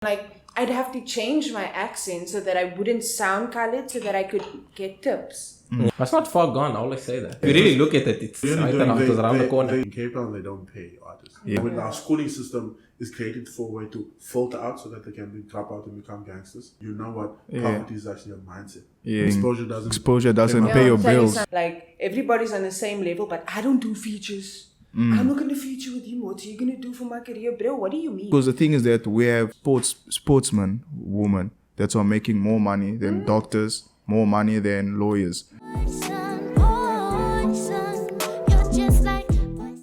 Like, I'd have to change my accent so that I wouldn't sound colored, so that I could get tips. It's not far gone, I always say that. If you really look at it, it's right around the corner. In Cape Town, they don't pay artists. When our schooling system is created for a way to filter out so that they can drop out and become gangsters, you know what? Poverty is actually a mindset. Exposure doesn't pay your bills. Like, everybody's on the same level, but I don't do features. I'm not going to feature with him. What are you going to do for my career, bro? What do you mean? Because the thing is that we have sportsmen, women, that are making more money than doctors, more money than lawyers.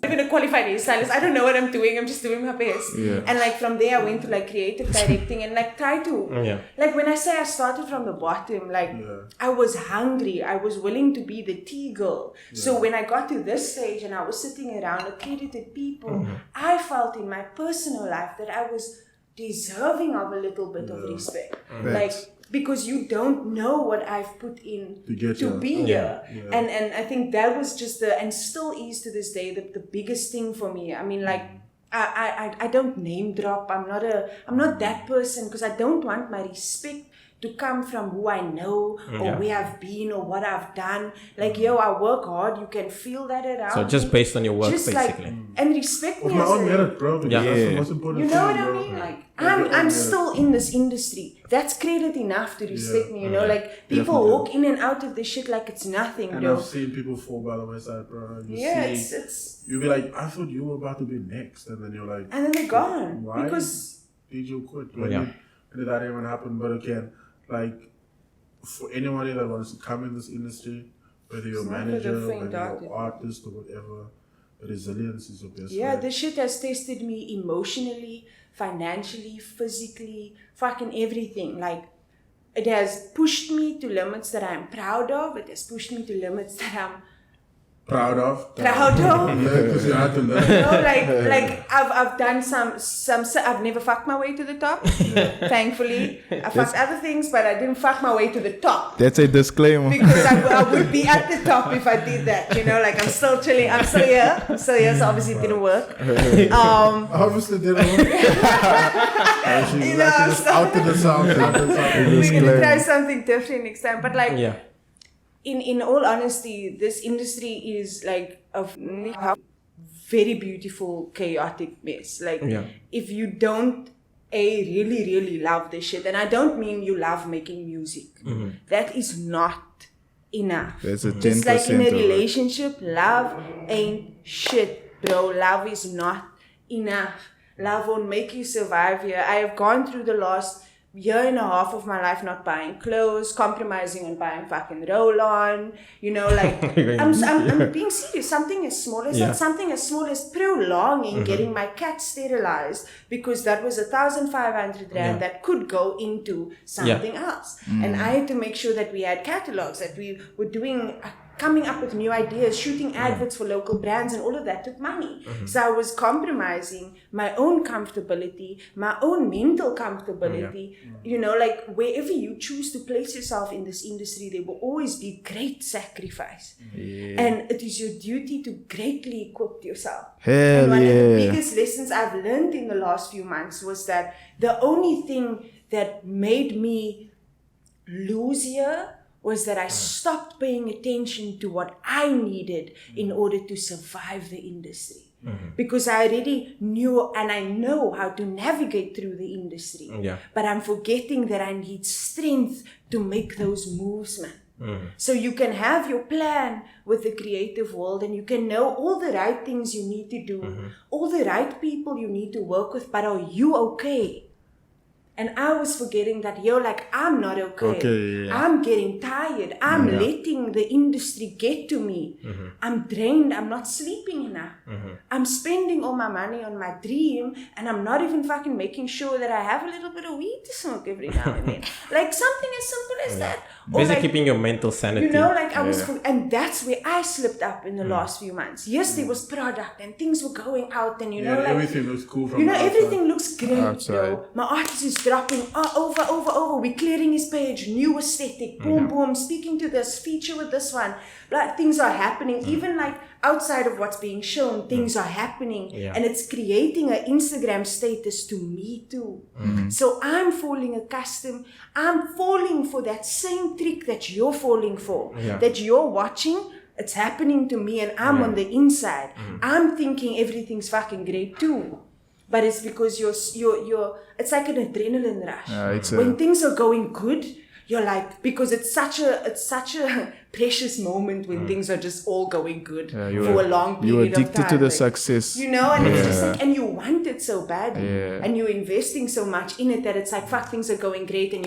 Even a qualified hairstylist, I don't know what I'm doing. I'm just doing my best. And like from there, I went to like creative directing and like try to like when I say I started from the bottom, like I was hungry. I was willing to be the tea girl. So when I got to this stage and I was sitting around accredited people, I felt in my personal life that I was deserving of a little bit of respect. Like, because you don't know what I've put in to be here. And I think that was just and still is to this day, the biggest thing for me. I mean, like, I don't name drop. I'm not that person, because I don't want my respect to come from who I know or where I've been or what I've done. Like, I work hard. You can feel that around. So just based on your work, just basically. Like, and respect me my as own merit, bro. That's the most important you know thing, what I mean? Like, I'm still in this industry. That's credit enough to respect me, you know? Like, people walk in and out of this shit like it's nothing, and I've seen people fall by the wayside, bro. You'll be like, I thought you were about to be next. And then you're like... And then they're gone. Why because... did you quit? And that even happened. But again, like, for anybody that wants to come in this industry, whether you're a manager, whether you're an artist or whatever, resilience is your best friend. This shit has tested me emotionally, financially, physically, fucking everything. Like, it has pushed me to limits that I'm proud of. It has pushed me to limits that I'm proud of. Because you had to learn. You know, like I've done some. I've never fucked my way to the top. Thankfully, I fucked other things, but I didn't fuck my way to the top. That's a disclaimer. Because I would be at the top if I did that. You know, like, I'm still chilling. I'm still here. So obviously it didn't work. Obviously didn't work. You know, I'm still out to the south. We're gonna try something different next time. But like. In all honesty, this industry is like a very beautiful, chaotic mess. Like, if you don't really, really love this shit, and I don't mean you love making music, that is not enough. There's a 10%. It's like in a relationship, love ain't shit, bro. Love is not enough. Love won't make you survive here. I have gone through the last year and a half of my life not buying clothes, compromising on buying fucking roll-on, you know, like, I'm being serious. Something as small as that, something as small as prolonging getting my cat sterilized, because that was 1,500 rand that could go into something else. And I had to make sure that we had catalogs, that we were doing... coming up with new ideas, shooting adverts for local brands, and all of that took money. So I was compromising my own comfortability, my own mental comfortability. You know, like, wherever you choose to place yourself in this industry, there will always be great sacrifice. And it is your duty to greatly equip yourself. And one of the biggest lessons I've learned in the last few months was that the only thing that made me lose here was that I stopped paying attention to what I needed in order to survive the industry. Because I already knew and I know how to navigate through the industry. But I'm forgetting that I need strength to make those moves, man. So you can have your plan with the creative world, and you can know all the right things you need to do, all the right people you need to work with, but are you okay? And I was forgetting that, like, I'm not okay. I'm getting tired. I'm letting the industry get to me. I'm drained. I'm not sleeping enough. I'm spending all my money on my dream, and I'm not even fucking making sure that I have a little bit of weed to smoke every now and then. Like, something as simple as that. Or basically, like, keeping your mental sanity. You know, like, I was... And that's where I slipped up in the last few months. Yes, there was product, and things were going out, and, you know, like... everything looks cool from you know, outside. everything looks great, bro. My artist is dropping over. We're clearing his page, new aesthetic, boom, speaking to this, feature with this one. Like, things are happening, even like outside of what's being shown, things are happening. Yeah. And it's creating an Instagram status to me too. So I'm falling for that same trick that you're falling for, that you're watching. It's happening to me and I'm on the inside. I'm thinking everything's fucking great too. But it's because you're it's like an adrenaline rush. When things are going good, you're like, because it's such a precious moment when things are just all going good for a long period of time. You're addicted to the success. You know, and it's just like, and you want it so badly. And you're investing so much in it that it's like, fuck, things are going great, and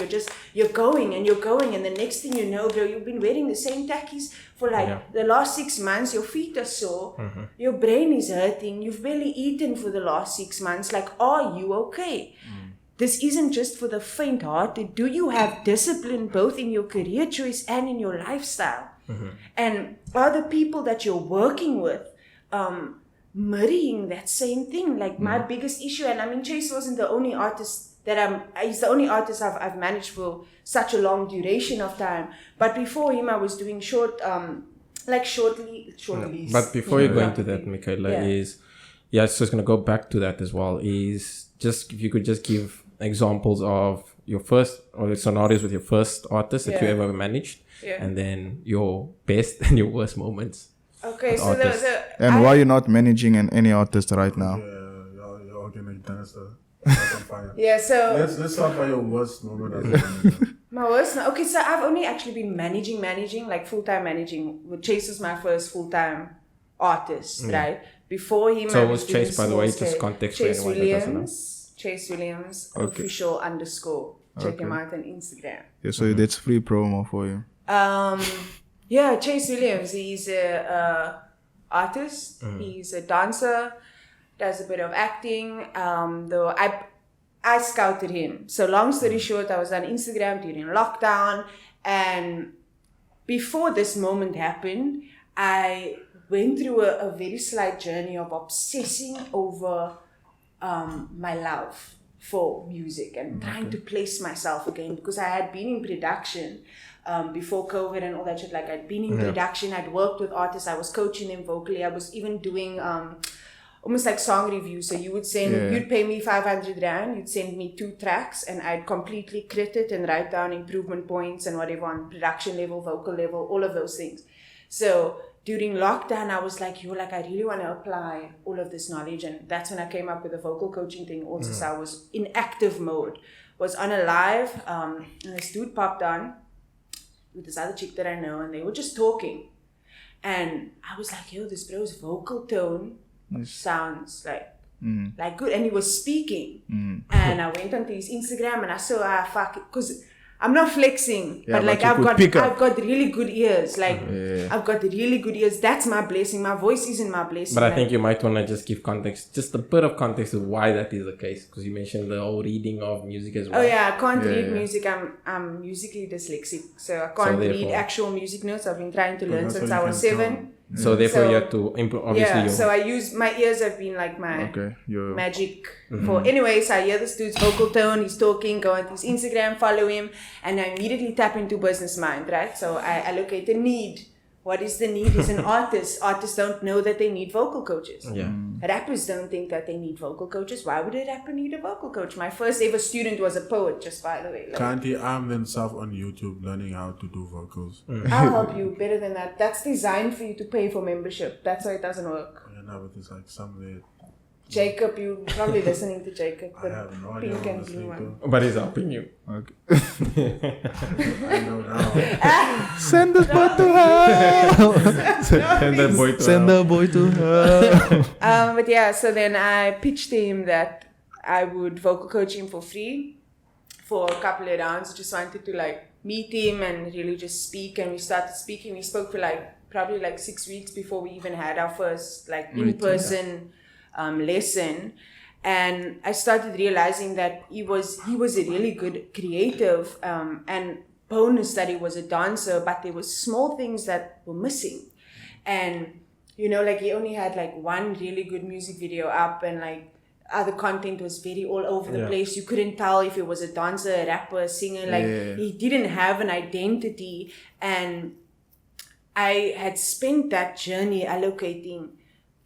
you're going, and the next thing you know, bro, you've been wearing the same tackies for like the last 6 months, your feet are sore, your brain is hurting, you've barely eaten for the last 6 months. Like, are you okay? This isn't just for the faint-hearted. Do you have discipline both in your career choice and in your lifestyle? And are the people that you're working with mirroring that same thing? Like, my biggest issue, and I mean, Chase wasn't the only artist he's the only artist I've managed for such a long duration of time. But before him, I was doing short leads. But before you go into that, Mekaylor, I was just going to go back to that as well, is just, if you could just give examples of your first, or scenarios with your first artist that you ever managed, and then your best and your worst moments. Okay, so and why you're not managing any artist right now? You're organic dancer. That's on fire. Yeah, so let's start by your worst moment as a manager. My worst. Okay, so I've only actually been managing, like full-time managing. Chase was my first full-time artist, right? Before him, so I was Chase, by the way, just context for anyone that doesn't know. Chase Williams, official _. Check him out on Instagram. Yeah, so that's free promo for you. Yeah, Chase Williams. He's a artist. He's a dancer. Does a bit of acting. Though I scouted him. So long story short, I was on Instagram during lockdown, and before this moment happened, I went through a very slight journey of obsessing over my love for music and trying to place myself again, because I had been in production before COVID and all that shit. Like, I'd been in production, I'd worked with artists, I was coaching them vocally, I was even doing almost like song reviews. So you would send, you'd pay me 500 Rand, you'd send me 2 tracks, and I'd completely crit it and write down improvement points and whatever on production level, vocal level, all of those things. So during lockdown, I was like, I really want to apply all of this knowledge. And that's when I came up with the vocal coaching thing also. So I was in active mode, was on a live, and this dude popped on with this other chick that I know, and they were just talking. And I was like, this bro's vocal tone sounds like good. And he was speaking. And I went onto his Instagram and I saw, because I'm not flexing, but like I've got really good ears. Like I've got really good ears. That's my blessing. My voice isn't my blessing. But I think you might want to just give context, just a bit of context of why that is the case, because you mentioned the whole reading of music as well. Oh yeah, I can't read music. I'm musically dyslexic, so I can't read actual music notes. I've been trying to learn since I was 7. So therefore you have to improve, obviously. So I use, my ears have been like my magic for, anyways, I hear this dude's vocal tone, he's talking, go on his Instagram, follow him, and I immediately tap into business mind, right? So I allocate a need. What is the need? Is an artist. Artists don't know that they need vocal coaches. Rappers don't think that they need vocal coaches. Why would a rapper need a vocal coach? My first ever student was a poet, just by the way. Like, can't he arm themselves on YouTube learning how to do vocals? I'll help you better than that. That's designed for you to pay for membership. That's why it doesn't work. Yeah, no, but it's like somewhere. Jacob, you probably listening to Jacob. I have no idea pink and blue one. But he's helping you. Okay. I know now. Send the boy to hell. Send the boy to hell. But yeah, so then I pitched to him that I would vocal coach him for free for a couple of rounds. I just wanted to like meet him and really just speak. And we started speaking. We spoke for probably 6 weeks before we even had our first in-person lesson. And I started realizing that he was a really good creative, and bonus that he was a dancer, but there were small things that were missing. And he only had one really good music video up, and other content was very all over the place. You couldn't tell if it was a dancer, a rapper, a singer. Like he didn't have an identity, and I had spent that journey allocating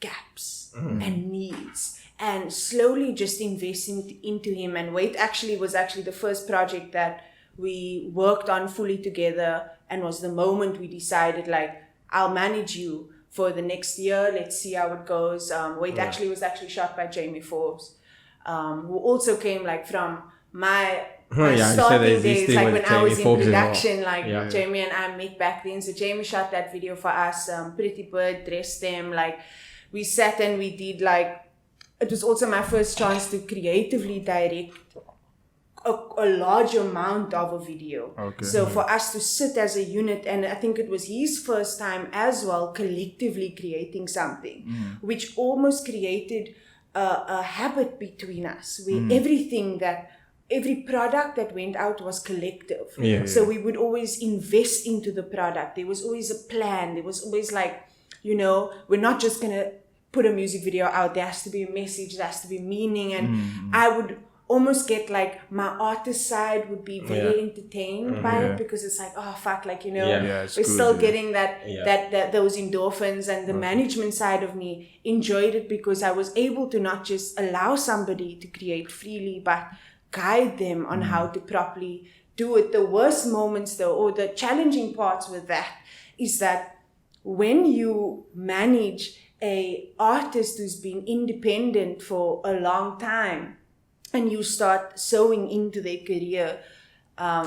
gaps and needs and slowly just investing into him. And Wait was the first project that we worked on fully together, and was the moment we decided, like, I'll manage you for the next year. Let's see how it goes. Wait was actually shot by Jamie Forbes, who also came like from my starting days, like when I was in production, Jamie and I met back then. So Jamie shot that video for us, Pretty Bird, dressed them, like we sat and we did, like, it was also my first chance to creatively direct a large amount of a video. So for us to sit as a unit, and I think it was his first time as well, collectively creating something, which almost created a habit between us, where every product that went out was collective. So we would always invest into the product. There was always a plan. There was always like, we're not just going to put a music video out. There has to be a message. There has to be meaning. And I would almost get like, my artist side would be very entertained by it, because it's like, oh fuck, like, we're still getting that those endorphins, and the management side of me enjoyed it, because I was able to not just allow somebody to create freely, but guide them on how to properly do it. The worst moments though, or the challenging parts with that, is that when you manage a artist who's been independent for a long time, and you start sowing into their career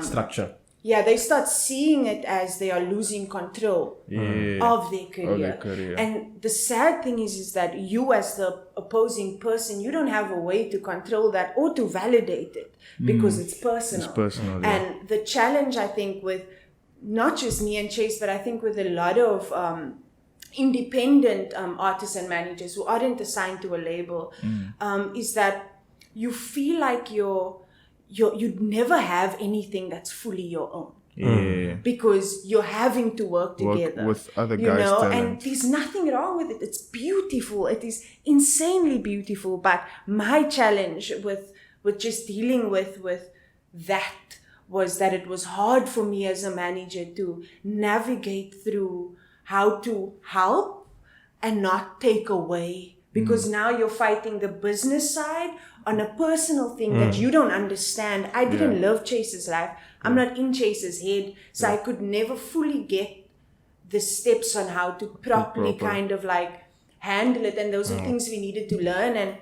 structure. Yeah, they start seeing it as they are losing control of their career. And the sad thing is that you, as the opposing person, you don't have a way to control that or to validate it, because it's personal. And the challenge, I think, with not just me and Chase, but I think with a lot of independent artists and managers who aren't assigned to a label, is that you feel like you'd never have anything that's fully your own. Because you're having to work together with other guys, and there's nothing wrong with it. It's beautiful. It is insanely beautiful. But my challenge with just dealing with that was that it was hard for me as a manager to navigate through how to help and not take away. Because now you're fighting the business side on a personal thing that you don't understand. I didn't live Chase's life. I'm not in Chase's head. So I could never fully get the steps on how to properly kind of like handle it. And those are things we needed to learn. And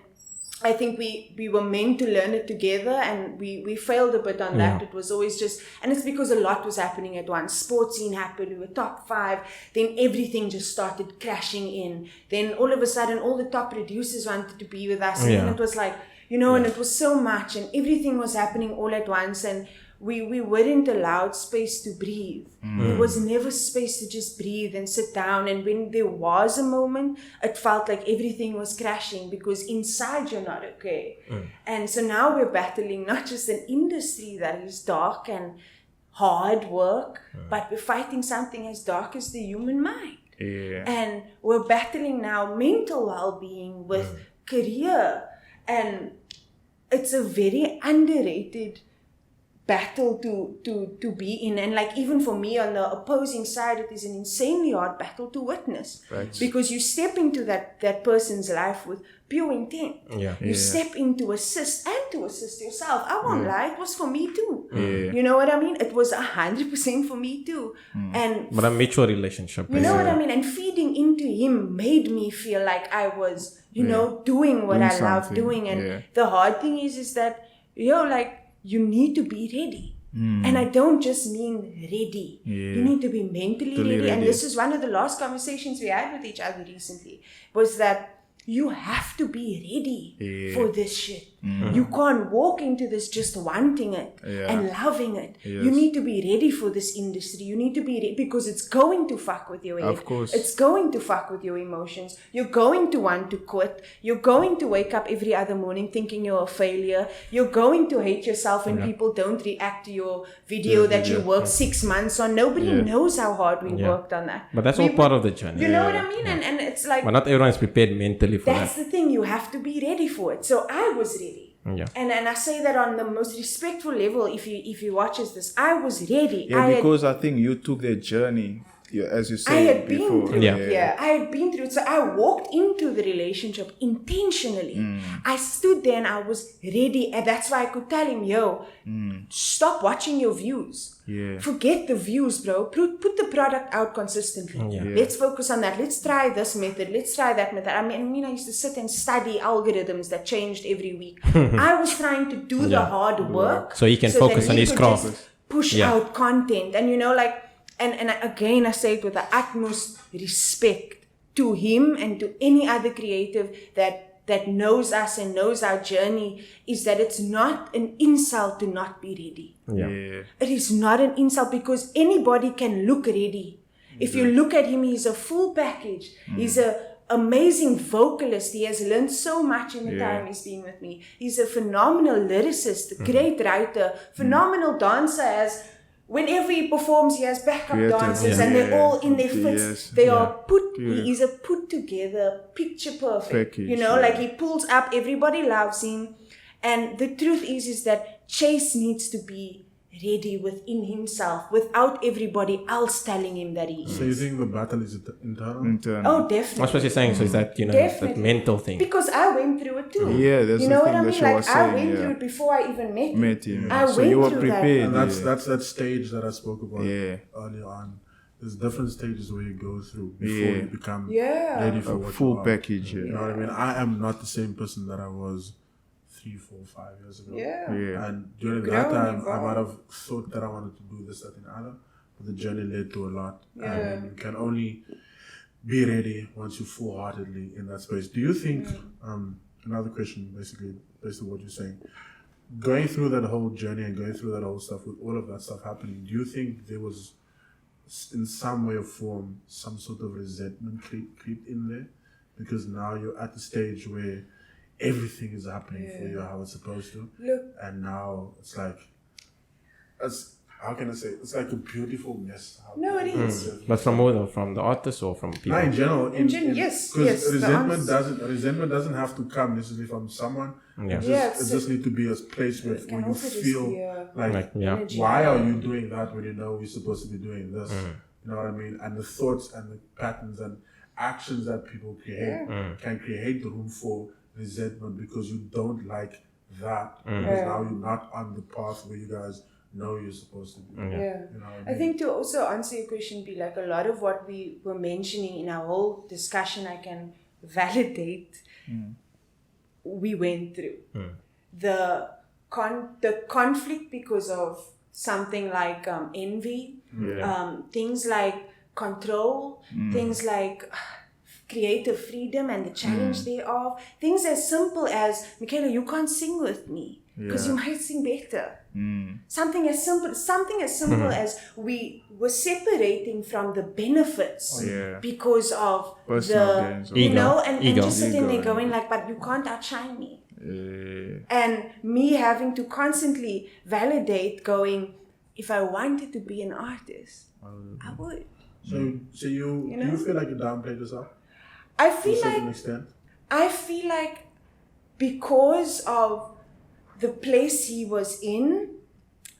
I think we were meant to learn it together, and we failed a bit on that. It was always just, and it's because a lot was happening at once. Sports scene happened, we were top 5, then everything just started crashing in. Then all of a sudden, all the top producers wanted to be with us, and then it was like, and it was so much, and everything was happening all at once, and we weren't allowed space to breathe. There was never space to just breathe and sit down. And when there was a moment, it felt like everything was crashing, because inside you're not okay. And so now we're battling not just an industry that is dark and hard work, but we're fighting something as dark as the human mind. And we're battling now mental well-being with career. And it's a very underrated battle to be in. And like, even for me on the opposing side, it is an insanely hard battle to witness, because you step into that person's life with pure intent. You step in to assist and to assist yourself. I won't lie, it was for me too. You know what I mean? It was 100% for me too. But a mutual relationship. You know what I mean? And feeding into him made me feel like I was doing what I love doing. And the hard thing is that like, you need to be ready. And I don't just mean ready. You need to be mentally ready. And this is one of the last conversations we had with each other recently, was that you have to be ready for this shit. You can't walk into this just wanting it and loving it. You need to be ready for this industry. You need to be ready because it's going to fuck with your head. Of course. It's going to fuck with your emotions. You're going to want to quit. You're going to wake up every other morning thinking you're a failure. You're going to hate yourself when people don't react to your video that you worked 6 months on. Nobody knows how hard we worked on that. But that's all part of the journey. You know what I mean? And it's like... But not everyone is prepared mentally for That's that. the thing. You have to be ready for it. So I was ready. Yeah. And I say that on the most respectful level. If he watches this, I was ready. Yeah, because I think you took the journey, as you I said had before. been through it. Yeah, I had been through it. So I walked into the relationship intentionally. I stood there and I was ready. And that's why I could tell him, yo, stop watching your views. Yeah. Forget the views, bro. Put the product out consistently. Let's focus on that. Let's try this method. Let's try that method. I mean, I used to sit and study algorithms that changed every week. I was trying to do the hard work. So he can focus that on he his could craft. just push out content. And you know, like, and again, I say it with the utmost respect to him and to any other creative that knows us and knows our journey, is that it's not an insult to not be ready. Yeah. It is not an insult because anybody can look ready. If you look at him, he's a full package. He's an amazing vocalist. He has learned so much in the time he's been with me. He's a phenomenal lyricist, a great writer, phenomenal dancer. Whenever he performs, he has backup dancers and they're all in their fits. They are he is a put together, picture perfect. Package, you know, like he pulls up, everybody loves him. And the truth is that Chase needs to be ready within himself without everybody else telling him that he is. So you think the battle is internal? Oh, definitely. That's what you're saying. So is that, you know, that mental thing. Because I went through it too. Yeah, that's you know the what thing I that mean? she Like was I saying, went through it before I even met him. I so went you were through prepared. And that's that stage that I spoke about earlier on. There's different stages where you go through before you become ready for what full you are. package. You know what I mean? I am not the same person that I was 3, 4, 5 years ago. And during that time, I might have thought that I wanted to do this, that, and other, but the journey led to a lot. And you can only be ready once you're full-heartedly in that space. Do you think, another question basically, based on what you're saying, going through that whole journey and going through that whole stuff, with all of that stuff happening, do you think there was, in some way or form, some sort of resentment creep in there? Because now you're at the stage where everything is happening for you how it's supposed to. And now it's like, how can I say? It's like a beautiful mess. No, it is. But from the artist or from people? No, in general. Yes. Because resentment doesn't have to come necessarily from someone. It just needs to be a place where you feel like why are you doing that when you know we're supposed to be doing this? You know what I mean? And the thoughts and the patterns and actions that people create can create the room for resentment because you don't like that. Because now you're not on the path where you guys know you're supposed to be. You know what I mean? I think to also answer your question, be like a lot of what we were mentioning in our whole discussion, I can validate. We went through the conflict because of something like envy, things like control, things like creative freedom and the challenge thereof. Things as simple as, Mekaylor, you can't sing with me because you might sing better. Something as simple as we were separating from the benefits because of personal the ego. and just sitting there going like, but you can't outshine me. And me having to constantly validate, going, if I wanted to be an artist, I would. So you do you feel like you downplayed yourself? I To a feel certain like extent? Because of the place he was in,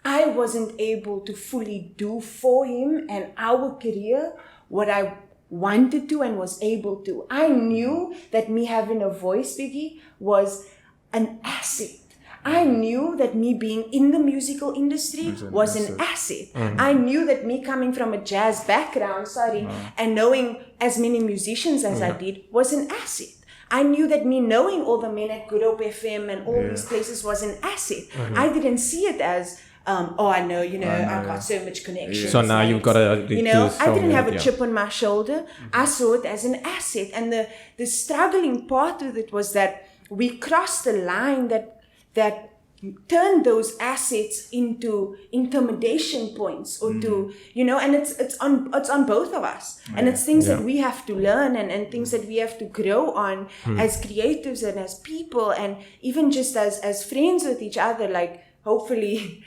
I wasn't able to fully do for him and our career what I wanted to and was able to. I knew that me having a voice, Biggie, was an asset. I knew that me being in the musical industry was an asset. I knew that me coming from a jazz background, and knowing as many musicians as I did was an asset. I knew that me knowing all the men at Good Hope FM and all these places was an asset. I didn't see it as, I know, I got so much connection. So now you've got to I didn't have a chip on my shoulder. I saw it as an asset. And the struggling part of it was that we crossed the line that that turn those assets into intimidation points or to, and it's on both of us. And it's things that we have to learn and things that we have to grow on as creatives and as people, and even just as friends with each other, like hopefully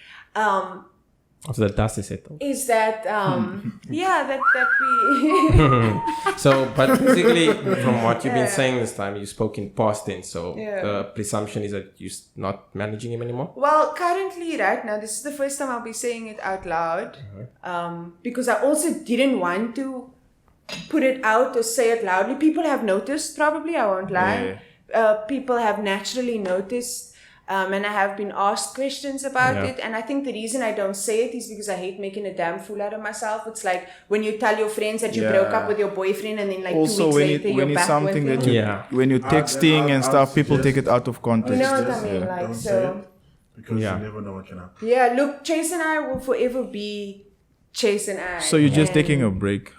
after the dust is settled. Is that that we So but basically from what you've been saying this time, you spoke in past tense, so the presumption is that you're not managing him anymore? Well, currently right now this is the first time I'll be saying it out loud, because I also didn't want to put it out or say it loudly. People have noticed, probably, I won't lie. People have naturally noticed, and I have been asked questions about it. And I think the reason I don't say it is because I hate making a damn fool out of myself. It's like when you tell your friends that you broke up with your boyfriend, and then like also 2 weeks later when you're it's back something with that him. when you're texting and stuff, people take it out of context. You know what I mean? Like, Don't so say it, because you never know what can happen. yeah, look, Chase and I will forever be Chase and I. So you're just And taking a break.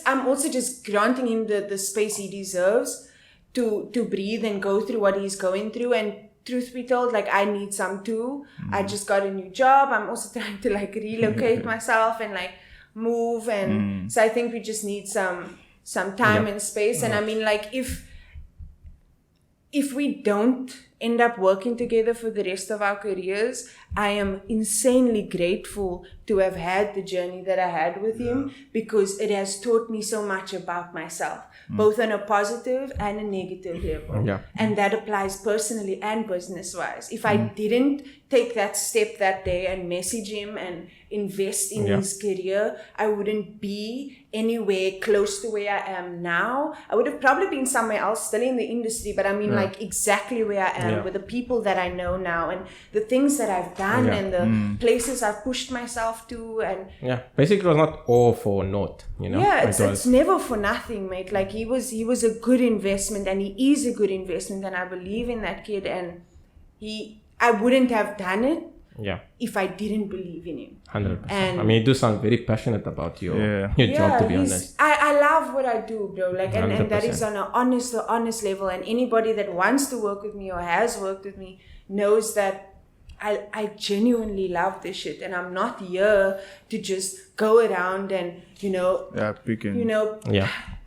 I'm also just granting him the space he deserves to breathe and go through what he's going through. And truth be told, like, I need some too. I just got a new job. I'm also trying to like relocate myself and like move, and so I think we just need some time and space. And I mean, like, if we don't end up working together for the rest of our careers, I am insanely grateful to have had the journey that I had with him, because it has taught me so much about myself, both on a positive and a negative level. Yeah. And that applies personally and business-wise. If I didn't take that step that day and message him and invest in his career, I wouldn't be anywhere close to where I am now. I would have probably been somewhere else, still in the industry, but I mean, like, exactly where I am with the people that I know now and the things that I've done and the places I've pushed myself to. And basically it was not all for naught, you know. It's never for nothing, mate. Like, he was a good investment, and he is a good investment, and I believe in that kid, and I wouldn't have done it if I didn't believe in him. 100%. And I mean, you do sound very passionate about your job, to be honest. I love what I do, bro. Like, and that 100%. is on an honest level. And anybody that wants to work with me or has worked with me knows that I genuinely love this shit, and I'm not here to just go around and Picking.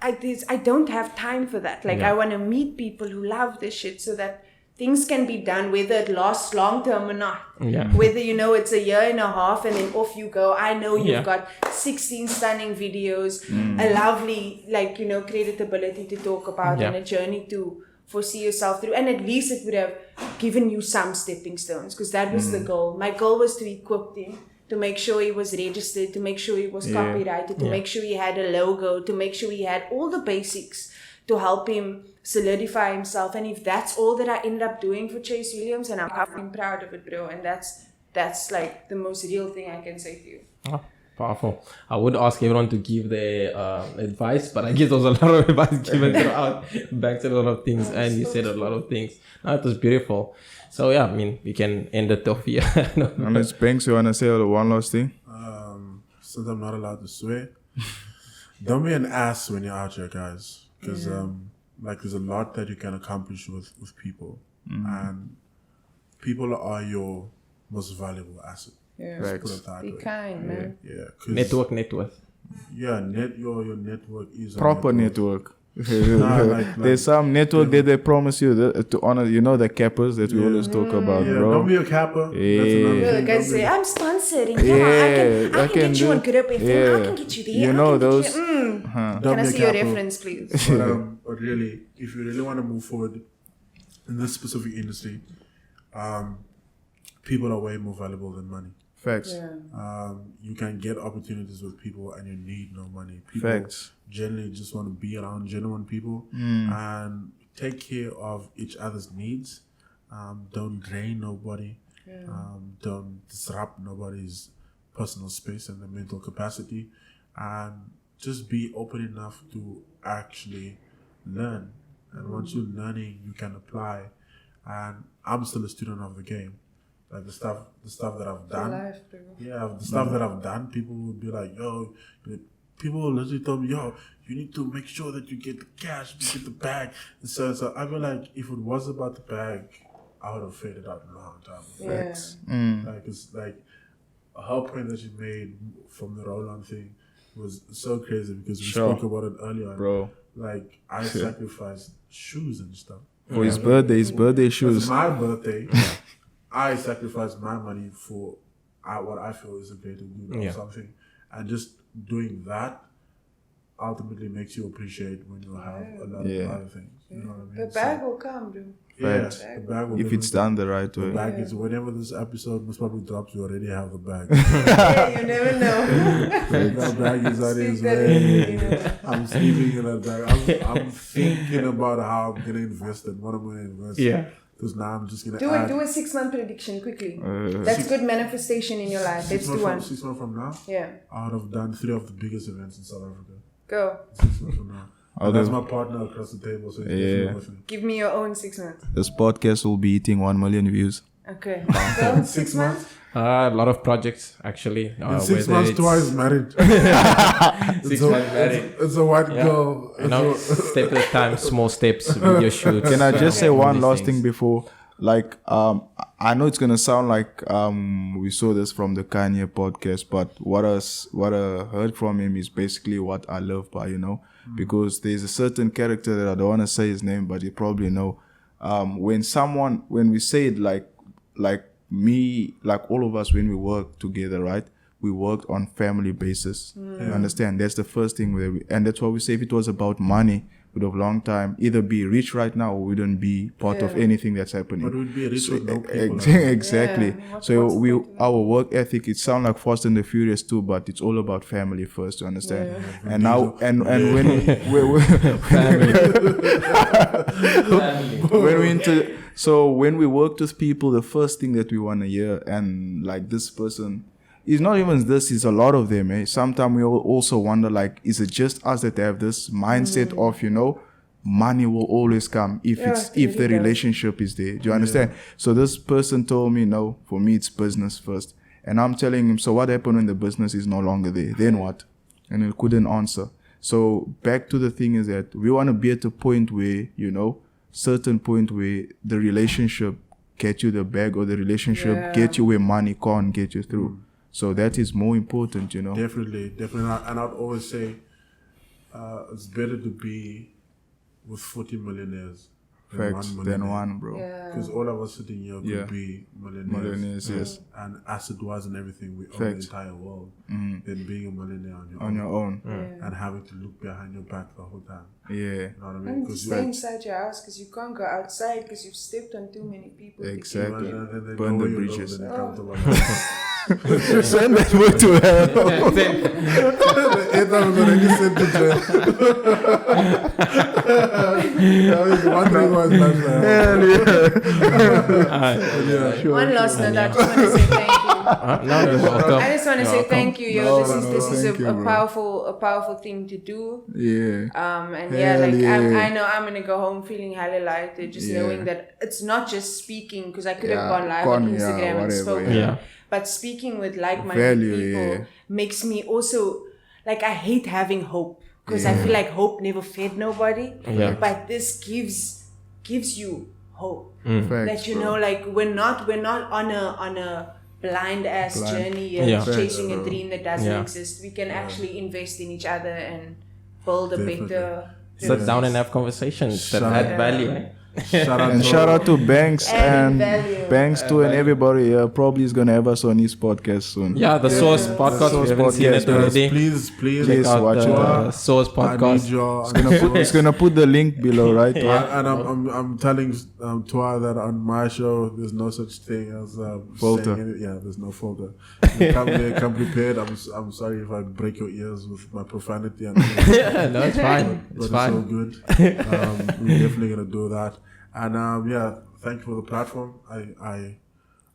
I don't have time for that. Like, I want to meet people who love this shit so that things can be done, whether it lasts long term or not. Whether, it's a year and a half and then off you go. I know you've got 16 stunning videos, a lovely, creditability to talk about, and a journey to foresee yourself through. And at least it would have given you some stepping stones, because that was the goal. My goal was to equip him, to make sure he was registered, to make sure he was copyrighted, to make sure he had a logo, to make sure he had all the basics to help him solidify himself. And if that's all that I ended up doing for Chase Williams, and I'm fucking proud of it, bro. And that's like the most real thing I can say to you. Oh, powerful. I would ask everyone to give their advice, but I guess there was a lot of advice given throughout. Banks said a lot of things, and you said a lot of things. No, it was beautiful. So yeah, I mean, we can end it off here. Ms. Banks, you want to say one last thing? Since I'm not allowed to swear, don't be an ass when you're out here, guys. Because there's a lot that you can accomplish with people, and people are your most valuable asset. Yeah. Be kind, man. Yeah. Net worth. Yeah, your network is proper network. There's some network that they promise you to honor. You know, the cappers that we always talk about, bro. Don't be a capper. The guys say, I'm sponsoring. I can get you on Group FM. I can get you there. You know those. Can I see your reference, please? But really, if you really want to move forward in this specific industry, people are way more valuable than money. Facts. You can get opportunities with people, and you need no money. People Facts. Generally just want to be around genuine people and take care of each other's needs. Don't drain nobody. Don't disrupt nobody's personal space and their mental capacity, and just be open enough to actually learn. And once you're learning, you can apply. And I'm still a student of the game. Like the stuff that I've done. The stuff that I've done, people will be like, yo, people will literally tell me, yo, you need to make sure that you get the cash, you get the bag. And so I feel like if it was about the bag, I would have faded out a long time ago. Yeah. Like it's like her point that she made from the roll-on thing was so crazy because we spoke about it earlier, bro. Like I sacrificed shoes and stuff For his birthday shoes. It's my birthday. I sacrificed my money for what I feel is a greater good or something, and just doing that ultimately makes you appreciate when you have a lot of other things. You know what I mean? The bag will come, dude. Yeah, the bag will If it's done the right way. The bag is whenever this episode most probably drops, you already have the bag. Yeah, you never know. That bag is on its way. I'm sleeping in that bag. I'm thinking about how I'm gonna invest and what I'm gonna invest. Yeah. Because now I'm just gonna do a 6-month prediction quickly. That's good manifestation in your life. Let's do one. 6 months from now, Yeah. I would have done 3 of the biggest events in South Africa. Go. 6 months from now. And that's my partner across the table, so he's definitely with me. Give me your own 6 months. This podcast will be hitting 1 million views. Okay. Go. 6 months. A lot of projects actually. In 6 months, Twaha is married. 6 months married. It's a white girl. You know, step at a time, small steps, video shoots. Can I just say one last things. thing before? Like, I know it's gonna sound like we saw this from the Kanye podcast, but what I heard from him is basically what I love by, you know, because there's a certain character that I don't want to say his name, but you probably know. When we say it like me, like all of us, when we work together, right? We worked on family basis. You understand? That's the first thing and that's why we say if it was about money, we'd have long time either be rich right now or we wouldn't be part of anything that's happening. But we'd be rich with no people. Exactly. So our work ethic, it sounds like Fast and the Furious too, but it's all about family first, you understand? Yeah. And now and when when we work with people, the first thing that we want to hear, and like this person, it's not even this, it's a lot of them. Sometimes we also wonder, like, is it just us that have this mindset of, you know, money will always come if the relationship is there. Do you understand? So this person told me, no, for me it's business first. And I'm telling him, so what happened when the business is no longer there? Then what? And he couldn't answer. So back to the thing is that we want to be at a point where, you know, certain point where the relationship get you the bag or the relationship get you where money can't get you through. So that is more important, you know. Definitely. And I'd always say it's better to be with 40 millionaires than one, bro. Because all of us sitting here could be millionaires. Yes. And as it was and everything, we own the entire world. Then being a millionaire on your own. And having to look behind your back the whole time. Yeah. You know what I mean? And to stay inside your house because you can't go outside because you've stepped on too many people. Exactly. Burn Burn the bridges. Send that word to hell. One last note, I just want to say thank you. No, you're welcome. I just want to say thank you, yo. This is a powerful thing to do. Yeah. I know I'm gonna go home feeling hella lighter, just knowing that it's not just speaking, because I could have gone live on Instagram and spoken. But speaking with like-minded people makes me also, like, I hate having hope because I feel like hope never fed nobody. But this gives you hope that you know, like we're not on a blind ass journey chasing a dream that doesn't exist. We can actually invest in each other and build a better. Sit down and have conversations that add value. Shout out to Banks and Banks too, and everybody probably is gonna have us on his podcast soon. Yeah, the Source podcast. We haven't seen it already. Please watch the Source podcast. It's gonna put the link below, right? And I'm telling Twaha that on my show there's no such thing as filter. There's no filter. Come prepared. I'm sorry if I break your ears with my profanity. No, it's fine. It's so good. We're definitely gonna do that. And thank you for the platform.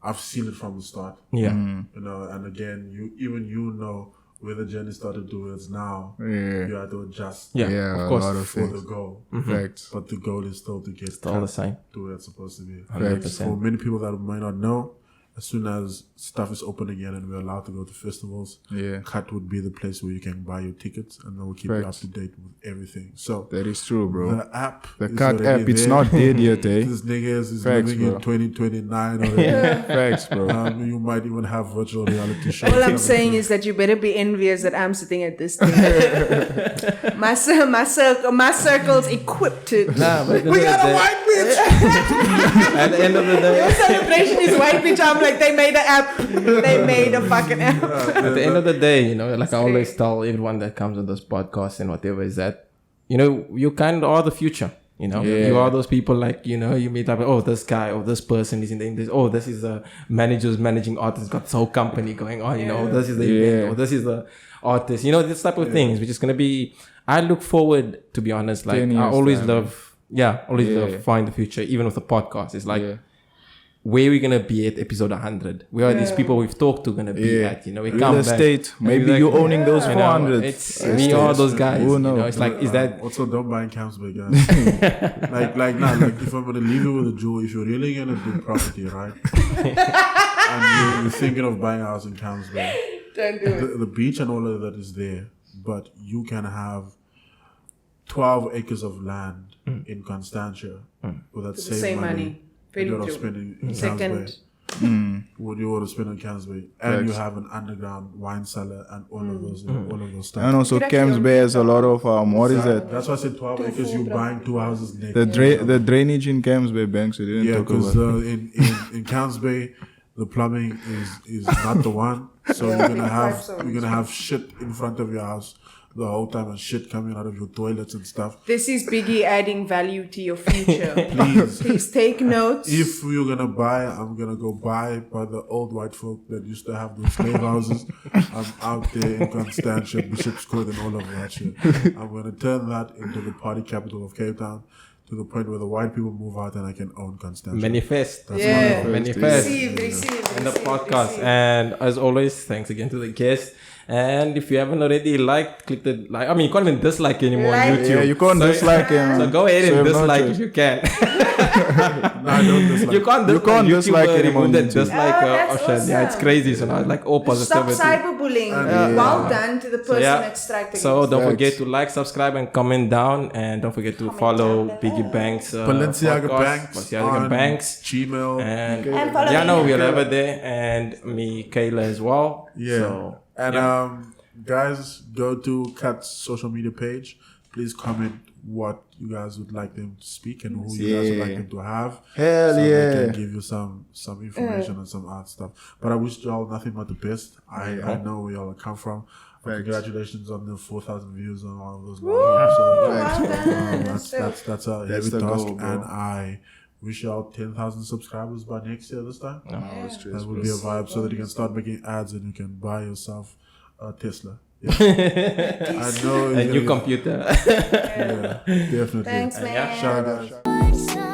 I've seen it from the start. Yeah. You know, and again, you know where the journey started towards now. You have to adjust. Of course, for the goal. Facts. But the goal is still to get all the same to where it's supposed to be. 100%. For many people that might not know, as soon as stuff is open again and we're allowed to go to festivals, Cut would be the place where you can buy your tickets and they will keep you up to date with everything. So that is true, bro. The app, the Cut app, it's not dead yet, eh? This nigga is living in 2029 already. Facts, bro. You might even have virtual reality shows. All I'm saying is that you better be envious that I'm sitting at this table. my circle's equipped. Nah, but We got a white bitch. at the end of the day, Your celebration is white bitch. I'm like, they made an app. They made a fucking app. at the end of the day, like I always tell everyone that comes on this podcast and whatever is that, you kind of are the future. You are those people like, you meet like, oh, this guy or this person is in the industry. Oh, this is the manager's managing artist, got this whole company going on, this is the event, or this is the artist, this type of things, which is going to be, I look forward, to be honest, like I always love find the future, even with the podcast. It's like, where are we going to be at episode 100? Where are these people we've talked to going to be at? We real come estate. back. Maybe you're owning those 400. We are those guys. It's like, is that... Also, don't buy in Camsbay, guys. like if I'm going to leave you with a jewel, if you're really going to do property, right? And you're thinking of buying a house in Camsbay. Don't do it. The beach and all of that is there, but you can have 12 acres of land in Constantia with that same money. You're not spending in Camsbay. What you want to spend on Camsbay, and you have an underground wine cellar and all of those stuff. And also Camsbay has a lot of what is that? That's why I said 12 acres. You buying 2 houses next. The drainage in Camsbay, Banks. We didn't talk about. Because in Camsbay, the plumbing is not the one. So you're gonna have shit in front of your house the whole time and shit coming out of your toilets and stuff. This is Biggie adding value to your future. Please take notes. If you're gonna buy, I'm gonna go buy by the old white folk that used to have those slave houses. I'm out there in Constantia, Bishop's Court and all of that shit. I'm gonna turn that into the party capital of Cape Town, to the point where the white people move out and I can own Constantia. Manifest. Manifest. Receive. And the podcast. And as always, thanks again to the guests. And if you haven't already click the like. I mean, you can't even dislike anymore on YouTube. Yeah, you can't dislike him. So go ahead and dislike if you can. No, I don't dislike. You can't dislike anymore. Dislike option. Yeah, it's crazy. So now it's like all positivity. Stop cyberbullying. Well done to the person that's striking. So don't forget to like, subscribe, and comment down. And don't forget to follow Biggie Banks. Balenciaga Banks. Balenciaga Banks. Gmail. And follow we're over there. And Mekaylor as well. Yeah. So, and guys, go to Cut's social media page. Please comment what you guys would like them to speak and who you guys would like them to have. Hell so yeah. they can give you some information and some art stuff. But I wish y'all nothing but the best. I know where y'all come from. Congratulations on the 4,000 views on all of those videos. That's a heavy task, and I wish y'all 10,000 subscribers by next year this time. That would be a vibe, so that you can start making ads and you can buy yourself a Tesla. Yeah. I know. A new computer. Yeah, definitely. Thanks, man. Shout out, guys.